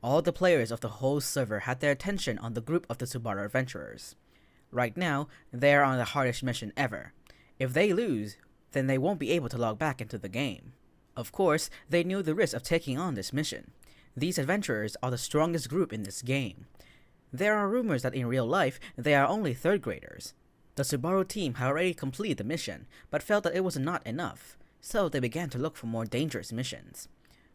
All the players of the whole server had their attention on the group of the Subaru adventurers. Right now, they are on the hardest mission ever. If they lose, then they won't be able to log back into the game. Of course, they knew the risk of taking on this mission. These adventurers are the strongest group in this game. There are rumors that in real life, they are only 3rd graders. The Subaru team had already completed the mission, but felt that it was not enough, so they began to look for more dangerous missions.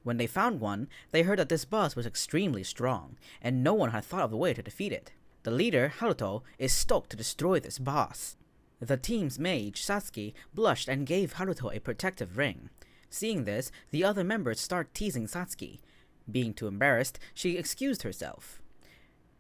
When they found one, they heard that this boss was extremely strong, and no one had thought of a way to defeat it. The leader, Haruto, is stoked to destroy this boss. The team's mage, Satsuki, blushed and gave Haruto a protective ring. Seeing this, the other members start teasing Satsuki. Being too embarrassed, she excused herself.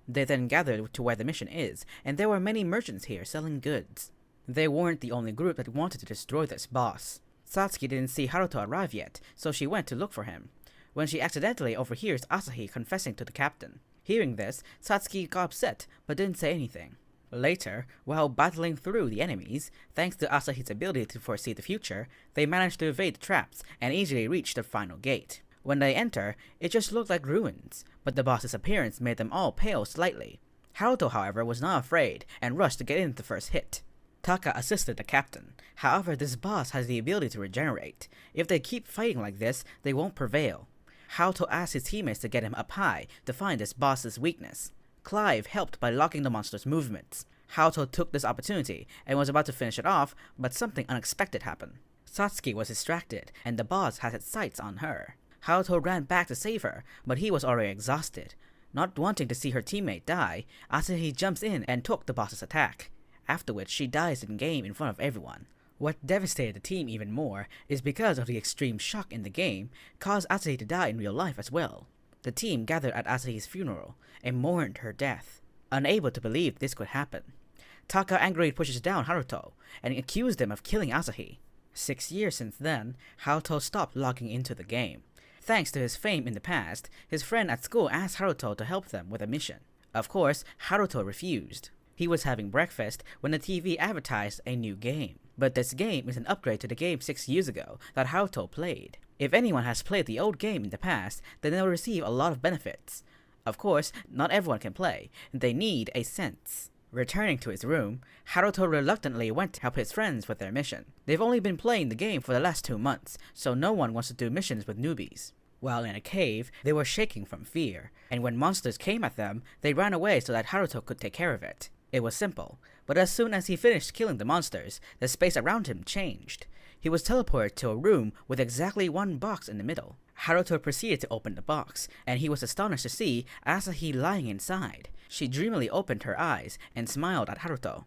They then gathered to where the mission is, and there were many merchants here selling goods. They weren't the only group that wanted to destroy this boss. Satsuki didn't see Haruto arrive yet, so she went to look for him, when she accidentally overhears Asahi confessing to the captain. Hearing this, Satsuki got upset, but didn't say anything. Later, while battling through the enemies, thanks to Asahi's ability to foresee the future, they managed to evade the traps and easily reach the final gate. When they enter, it just looked like ruins, but the boss's appearance made them all pale slightly. Haruto, however, was not afraid and rushed to get in the first hit. Taka assisted the captain. However, this boss has the ability to regenerate. If they keep fighting like this, they won't prevail. Haruto asked his teammates to get him up high to find this boss's weakness. Clive helped by locking the monster's movements. Haruto took this opportunity and was about to finish it off, but something unexpected happened. Satsuki was distracted, and the boss had its sights on her. Haruto ran back to save her, but he was already exhausted. Not wanting to see her teammate die, Asahi jumps in and took the boss's attack, after which she dies in-game in front of everyone. What devastated the team even more is because of the extreme shock in the game caused Asahi to die in real life as well. The team gathered at Asahi's funeral and mourned her death, unable to believe this could happen. Taka angrily pushes down Haruto and accused him of killing Asahi. 6 years since then, Haruto stopped logging into the game. Thanks to his fame in the past, his friend at school asked Haruto to help them with a mission. Of course, Haruto refused. He was having breakfast when the TV advertised a new game. But this game is an upgrade to the game 6 years ago that Haruto played. If anyone has played the old game in the past, then they'll receive a lot of benefits. Of course, not everyone can play, and they need a sense. Returning to his room, Haruto reluctantly went to help his friends with their mission. They've only been playing the game for the last 2 months, so no one wants to do missions with newbies. While in a cave, they were shaking from fear, and when monsters came at them, they ran away so that Haruto could take care of it. It was simple, but as soon as he finished killing the monsters, the space around him changed. He was teleported to a room with exactly one box in the middle. Haruto proceeded to open the box, and he was astonished to see Asahi lying inside. She dreamily opened her eyes and smiled at Haruto.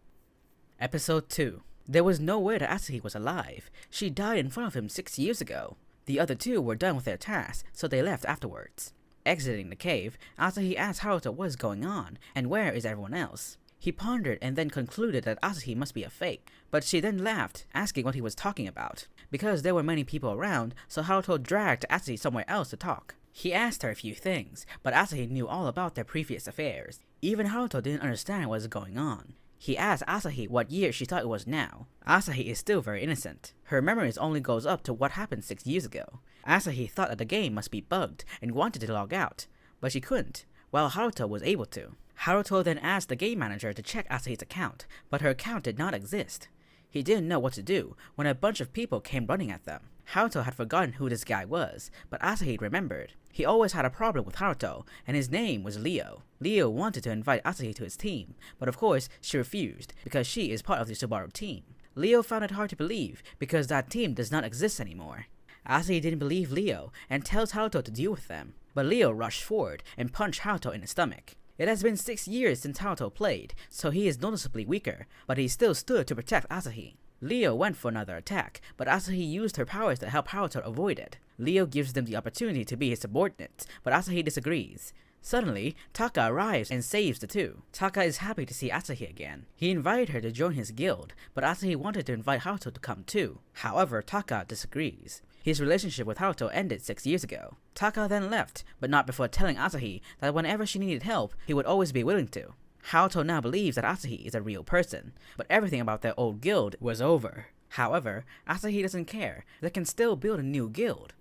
Episode 2. There was no way that Asahi was alive. She died in front of him 6 years ago. The other two were done with their tasks, so they left afterwards. Exiting the cave, Asahi asked Haruto what is going on, and where is everyone else. He pondered and then concluded that Asahi must be a fake, but she then laughed, asking what he was talking about. Because there were many people around, so Haruto dragged Asahi somewhere else to talk. He asked her a few things, but Asahi knew all about their previous affairs. Even Haruto didn't understand what was going on. He asked Asahi what year she thought it was now. Asahi is still very innocent. Her memories only goes up to what happened 6 years ago. Asahi thought that the game must be bugged and wanted to log out, but she couldn't, while Haruto was able to. Haruto then asked the game manager to check Asahi's account, but her account did not exist. He didn't know what to do when a bunch of people came running at them. Haruto had forgotten who this guy was, but Asahi remembered. He always had a problem with Haruto, and his name was Leo. Leo wanted to invite Asahi to his team, but of course she refused, because she is part of the Subaru team. Leo found it hard to believe, because that team does not exist anymore. Asahi didn't believe Leo, and tells Haruto to deal with them, but Leo rushed forward and punched Haruto in the stomach. It has been 6 years since Haruto played, so he is noticeably weaker, but he still stood to protect Asahi. Leo went for another attack, but Asahi used her powers to help Haruto avoid it. Leo gives them the opportunity to be his subordinates, but Asahi disagrees. Suddenly, Taka arrives and saves the two. Taka is happy to see Asahi again. He invited her to join his guild, but Asahi wanted to invite Haruto to come too. However, Taka disagrees. His relationship with Haruto ended 6 years ago. Taka then left, but not before telling Asahi that whenever she needed help, he would always be willing to. Haruto now believes that Asahi is a real person, but everything about their old guild was over. However, Asahi doesn't care. They can still build a new guild.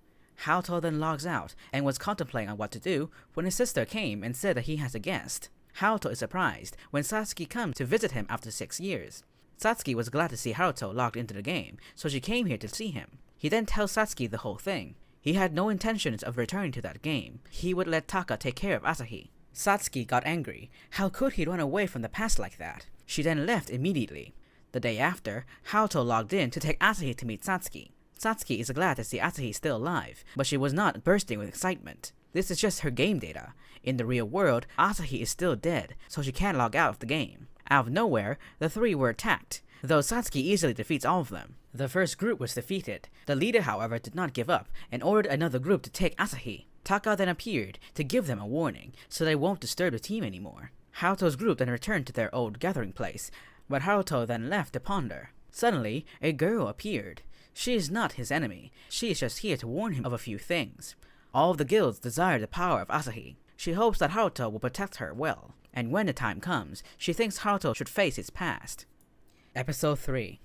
Haruto then logs out and was contemplating on what to do when his sister came and said that he has a guest. Haruto is surprised when Satsuki comes to visit him after 6 years. Satsuki was glad to see Haruto logged into the game, so she came here to see him. He then tells Satsuki the whole thing. He had no intentions of returning to that game. He would let Taka take care of Asahi. Satsuki got angry. How could he run away from the past like that? She then left immediately. The day after, Haruto logged in to take Asahi to meet Satsuki. Satsuki is glad to see Asahi still alive, but she was not bursting with excitement. This is just her game data. In the real world, Asahi is still dead, so she can't log out of the game. Out of nowhere, the three were attacked, though Satsuki easily defeats all of them. The first group was defeated. The leader, however, did not give up and ordered another group to take Asahi. Taka then appeared to give them a warning, so they won't disturb the team anymore. Haruto's group then returned to their old gathering place, but Haruto then left to ponder. Suddenly, a girl appeared. She is not his enemy. She is just here to warn him of a few things. All of the guilds desire the power of Asahi. She hopes that Haruto will protect her well, and when the time comes, she thinks Haruto should face his past. Episode 3.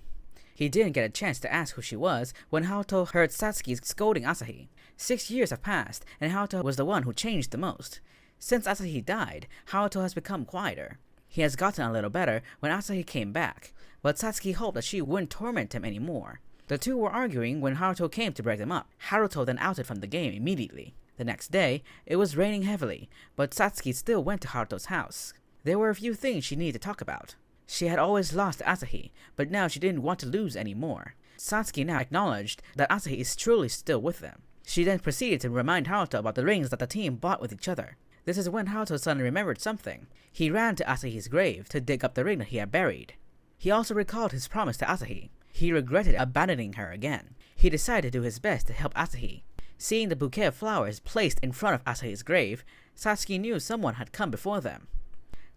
He didn't get a chance to ask who she was when Haruto heard Satsuki scolding Asahi. 6 years have passed, and Haruto was the one who changed the most. Since Asahi died, Haruto has become quieter. He has gotten a little better when Asahi came back, but Satsuki hoped that she wouldn't torment him anymore. The two were arguing when Haruto came to break them up. Haruto then outed from the game immediately. The next day, it was raining heavily, but Satsuki still went to Haruto's house. There were a few things she needed to talk about. She had always lost to Asahi, but now she didn't want to lose anymore. Satsuki now acknowledged that Asahi is truly still with them. She then proceeded to remind Haruto about the rings that the team bought with each other. This is when Haruto suddenly remembered something. He ran to Asahi's grave to dig up the ring that he had buried. He also recalled his promise to Asahi. He regretted abandoning her again. He decided to do his best to help Asahi. Seeing the bouquet of flowers placed in front of Asahi's grave, Satsuki knew someone had come before them.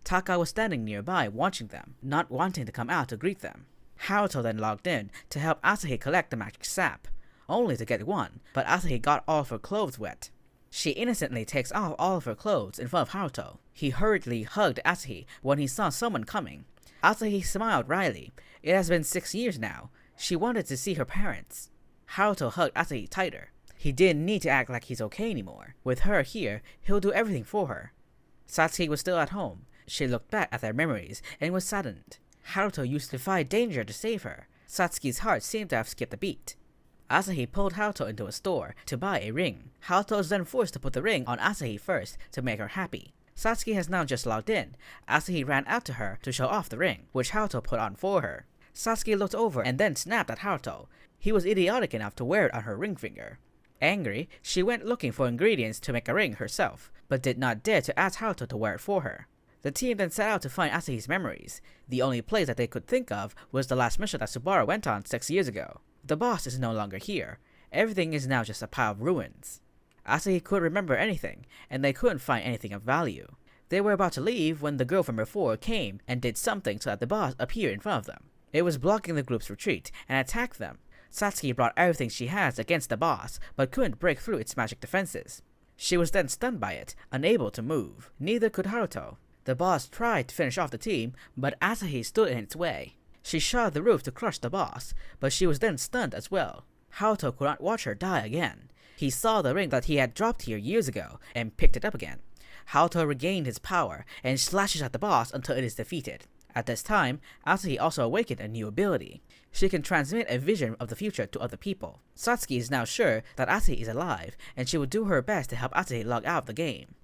Taka was standing nearby watching them, not wanting to come out to greet them. Haruto then logged in to help Asahi collect the magic sap, only to get one, but Asahi got all of her clothes wet. She innocently takes off all of her clothes in front of Haruto. He hurriedly hugged Asahi when he saw someone coming. Asahi smiled wryly. It has been 6 years now. She wanted to see her parents. Haruto hugged Asahi tighter. He didn't need to act like he's okay anymore. With her here, he'll do everything for her. Satsuki was still at home. She looked back at their memories and was saddened. Haruto used to defy danger to save her. Satsuki's heart seemed to have skipped a beat. Asahi pulled Haruto into a store to buy a ring. Haruto was then forced to put the ring on Asahi first to make her happy. Satsuki has now just logged in. Asahi ran out to her to show off the ring, which Haruto put on for her. Satsuki looked over and then snapped at Haruto. He was idiotic enough to wear it on her ring finger. Angry, she went looking for ingredients to make a ring herself, but did not dare to ask Haruto to wear it for her. The team then set out to find Asahi's memories. The only place that they could think of was the last mission that Subaru went on 6 years ago. The boss is no longer here. Everything is now just a pile of ruins. Asahi couldn't remember anything, and they couldn't find anything of value. They were about to leave when the girl from before came and did something so that the boss appeared in front of them. It was blocking the group's retreat and attacked them. Satsuki brought everything she has against the boss, but couldn't break through its magic defenses. She was then stunned by it, unable to move. Neither could Haruto. The boss tried to finish off the team, but Asahi stood in its way. She shot at the roof to crush the boss, but she was then stunned as well. Haruto could not watch her die again. He saw the ring that he had dropped here years ago, and picked it up again. Haruto regained his power, and slashes at the boss until it is defeated. At this time, Asahi also awakened a new ability. She can transmit a vision of the future to other people. Satsuki is now sure that Asahi is alive, and she will do her best to help Asahi log out of the game.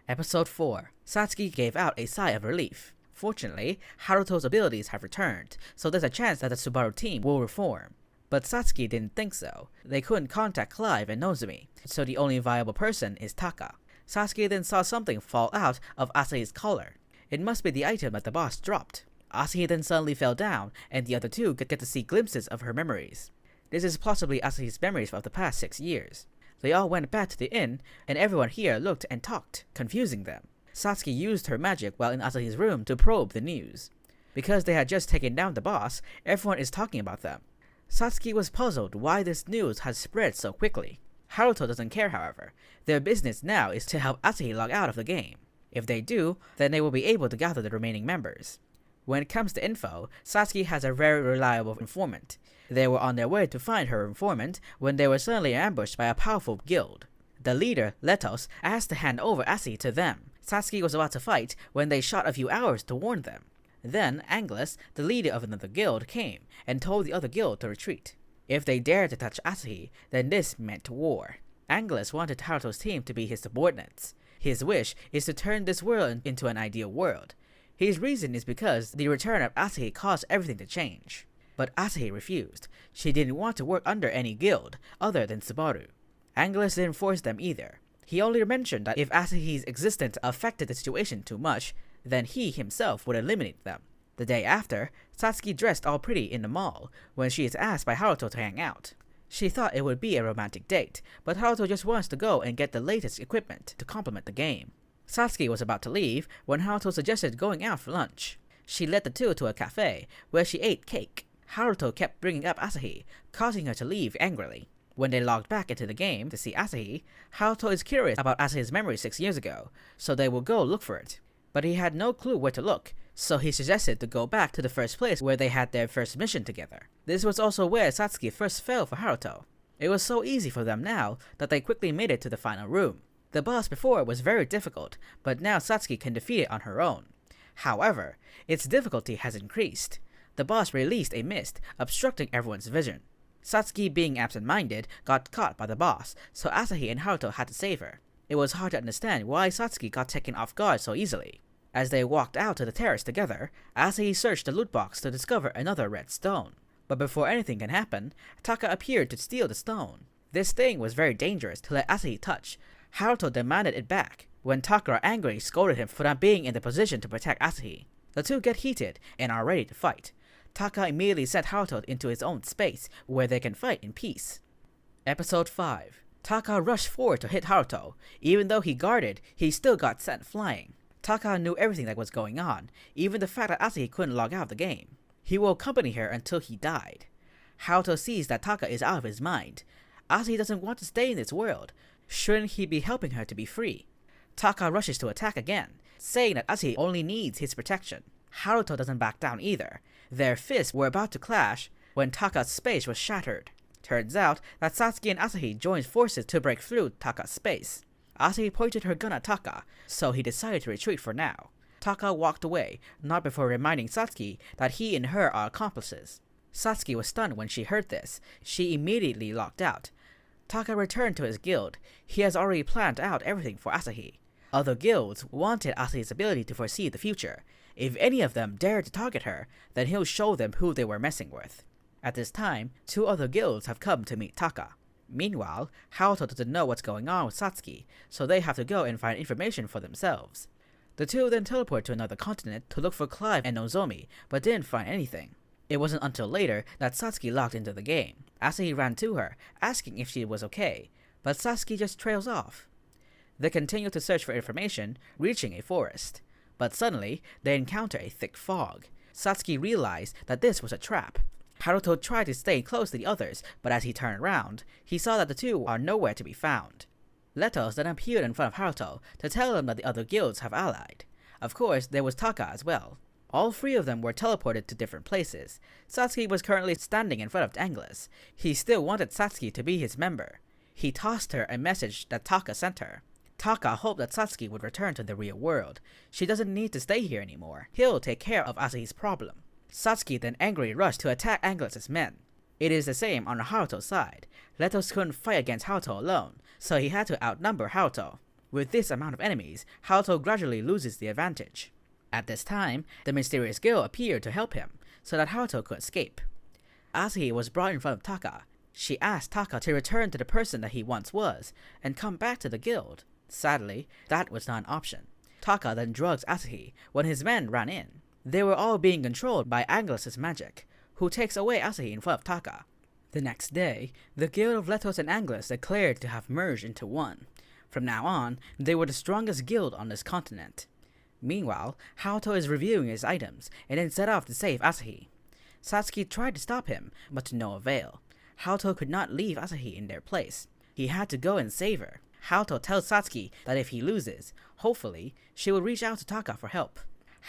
Episode 4. Satsuki gave out a sigh of relief. Fortunately, Haruto's abilities have returned, so there's a chance that the Subaru team will reform. But Satsuki didn't think so. They couldn't contact Clive and Nozumi, so the only viable person is Taka. Satsuki then saw something fall out of Asahi's collar. It must be the item that the boss dropped. Asahi then suddenly fell down, and the other two get to see glimpses of her memories. This is possibly Asahi's memories of the past 6 years. They all went back to the inn, and everyone here looked and talked, confusing them. Satsuki used her magic while in Asahi's room to probe the news. Because they had just taken down the boss, everyone is talking about them. Satsuki was puzzled why this news had spread so quickly. Haruto doesn't care, however. Their business now is to help Asahi log out of the game. If they do, then they will be able to gather the remaining members. When it comes to info, Satsuki has a very reliable informant. They were on their way to find her informant when they were suddenly ambushed by a powerful guild. The leader, Letos, asked to hand over Asahi to them. Satsuki was about to fight when they shot a few arrows to warn them. Then Angelus, the leader of another guild, came and told the other guild to retreat. If they dared to touch Asahi, then this meant war. Angelus wanted Haruto's team to be his subordinates. His wish is to turn this world into an ideal world. His reason is because the return of Asahi caused everything to change. But Asahi refused. She didn't want to work under any guild other than Subaru. Angelus didn't force them either. He only mentioned that if Asahi's existence affected the situation too much, then he himself would eliminate them. The day after, Satsuki dressed all pretty in the mall when she is asked by Haruto to hang out. She thought it would be a romantic date, but Haruto just wants to go and get the latest equipment to complement the game. Satsuki was about to leave when Haruto suggested going out for lunch. She led the two to a cafe where she ate cake. Haruto kept bringing up Asahi, causing her to leave angrily. When they logged back into the game to see Asahi, Haruto is curious about Asahi's memory 6 years ago, so they will go look for it. But he had no clue where to look, so he suggested to go back to the first place where they had their first mission together. This was also where Satsuki first fell for Haruto. It was so easy for them now that they quickly made it to the final room. The boss before was very difficult, but now Satsuki can defeat it on her own. However, its difficulty has increased. The boss released a mist, obstructing everyone's vision. Satsuki, being absent-minded, got caught by the boss, so Asahi and Haruto had to save her. It was hard to understand why Satsuki got taken off guard so easily. As they walked out to the terrace together, Asahi searched the loot box to discover another red stone. But before anything can happen, Taka appeared to steal the stone. This thing was very dangerous to let Asahi touch. Haruto demanded it back, when Taka angrily scolded him for not being in the position to protect Asahi. The two get heated and are ready to fight. Taka immediately sent Haruto into his own space, where they can fight in peace. Episode 5. Taka rushed forward to hit Haruto. Even though he guarded, he still got sent flying. Taka knew everything that was going on, even the fact that Asahi couldn't log out of the game. He will accompany her until he died. Haruto sees that Taka is out of his mind. Asahi doesn't want to stay in this world. Shouldn't he be helping her to be free? Taka rushes to attack again, saying that Asahi only needs his protection. Haruto doesn't back down either. Their fists were about to clash when Taka's space was shattered. Turns out that Satsuki and Asahi joined forces to break through Taka's space. Asahi pointed her gun at Taka, so he decided to retreat for now. Taka walked away, not before reminding Satsuki that he and her are accomplices. Satsuki was stunned when she heard this. She immediately locked out. Taka returned to his guild. He has already planned out everything for Asahi. Other guilds wanted Asahi's ability to foresee the future. If any of them dared to target her, then he'll show them who they were messing with. At this time, 2 other guilds have come to meet Taka. Meanwhile, Haruto doesn't know what's going on with Satsuki, so they have to go and find information for themselves. The two then teleport to another continent to look for Clive and Nozomi, but didn't find anything. It wasn't until later that Satsuki logged into the game. Asahi ran to her, asking if she was okay, but Satsuki just trails off. They continue to search for information, reaching a forest. But suddenly, they encounter a thick fog. Satsuki realized that this was a trap. Haruto tried to stay close to the others, but as he turned around, he saw that the two are nowhere to be found. Letos then appeared in front of Haruto to tell him that the other guilds have allied. Of course, there was Taka as well. All 3 of them were teleported to different places. Satsuki was currently standing in front of Angelus. He still wanted Satsuki to be his member. He tossed her a message that Taka sent her. Taka hoped that Satsuki would return to the real world. She doesn't need to stay here anymore. He'll take care of Asahi's problem. Satsuki then angrily rushed to attack Angelus' men. It is the same on Haruto's side. Letos couldn't fight against Haruto alone, so he had to outnumber Haruto. With this amount of enemies, Haruto gradually loses the advantage. At this time, the mysterious girl appeared to help him, so that Haruto could escape. Asahi was brought in front of Taka. She asked Taka to return to the person that he once was, and come back to the guild. Sadly, that was not an option. Taka then drugs Asahi when his men ran in. They were all being controlled by Angelus' magic, who takes away Asahi in front of Taka. The next day, the guild of Letos and Angelus declared to have merged into one. From now on, they were the strongest guild on this continent. Meanwhile, Haruto is reviewing his items, and then set off to save Asahi. Satsuki tried to stop him, but to no avail. Haruto could not leave Asahi in their place. He had to go and save her. Haruto tells Satsuki that if he loses, hopefully, she will reach out to Taka for help.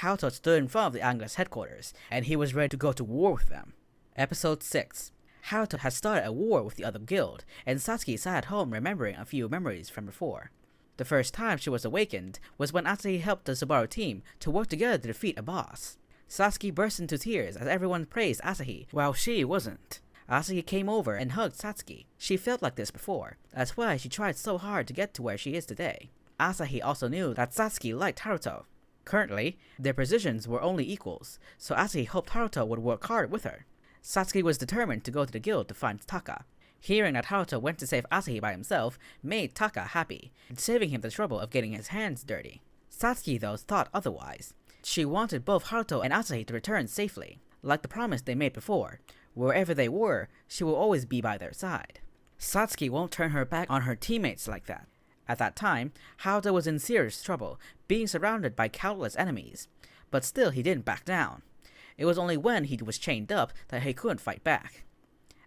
Haruto stood in front of the Anglers headquarters, and he was ready to go to war with them. Episode 6. Haruto had started a war with the other guild, and Satsuki sat at home remembering a few memories from before. The first time she was awakened was when Asahi helped the Subaru team to work together to defeat a boss. Satsuki burst into tears as everyone praised Asahi, while she wasn't. Asahi came over and hugged Satsuki. She felt like this before. That's why she tried so hard to get to where she is today. Asahi also knew that Satsuki liked Haruto. Currently, their positions were only equals, so Asahi hoped Haruto would work hard with her. Satsuki was determined to go to the guild to find Taka. Hearing that Haruto went to save Asahi by himself made Taka happy, saving him the trouble of getting his hands dirty. Satsuki though thought otherwise. She wanted both Haruto and Asahi to return safely. Like the promise they made before, wherever they were, she will always be by their side. Satsuki won't turn her back on her teammates like that. At that time, Haruto was in serious trouble, being surrounded by countless enemies. But still he didn't back down. It was only when he was chained up that he couldn't fight back.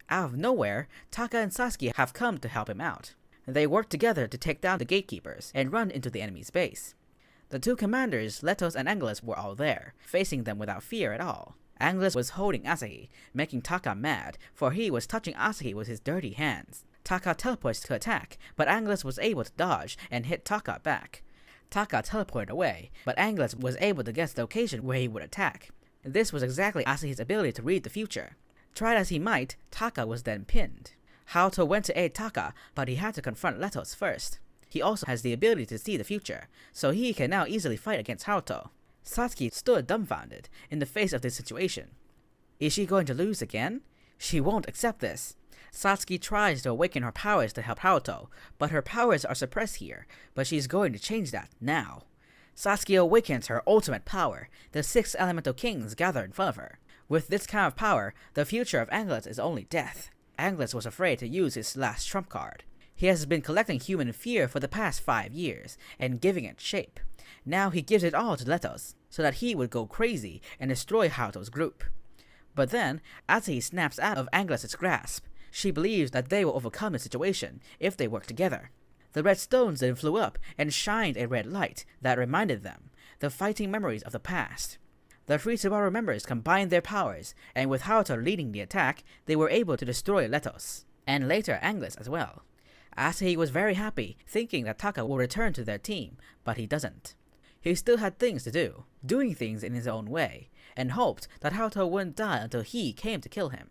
Out of nowhere, Taka and Satsuki have come to help him out. They work together to take down the gatekeepers and run into the enemy's base. The two commanders, Letos and Angelus, were all there, facing them without fear at all. Angelus was holding Asahi, making Taka mad, for he was touching Asahi with his dirty hands. Taka teleports to attack, but Angelus was able to dodge and hit Taka back. Taka teleported away, but Angelus was able to guess the location where he would attack. This was exactly Asahi's ability to read the future. Tried as he might, Taka was then pinned. Haruto went to aid Taka, but he had to confront Letos first. He also has the ability to see the future, so he can now easily fight against Haruto. Satsuki stood dumbfounded in the face of this situation. Is she going to lose again? She won't accept this. Satsuki tries to awaken her powers to help Haruto, but her powers are suppressed here, but she's going to change that now. Satsuki awakens her ultimate power. The 6 elemental kings gather in front of her. With this kind of power, the future of Angelus is only death. Angelus was afraid to use his last trump card. He has been collecting human fear for the past 5 years, and giving it shape. Now he gives it all to Letos, so that he would go crazy and destroy Haruto's group. But then, Asahi snaps out of Angelus' grasp. She believes that they will overcome the situation if they work together. The red stones then flew up and shined a red light that reminded them, the fighting memories of the past. The 3 Subaru members combined their powers, and with Haruto leading the attack, they were able to destroy Letos, and later Angelus as well. Asahi was very happy, thinking that Taka will return to their team, but he doesn't. He still had things to do, doing things in his own way, and hoped that Haruto wouldn't die until he came to kill him.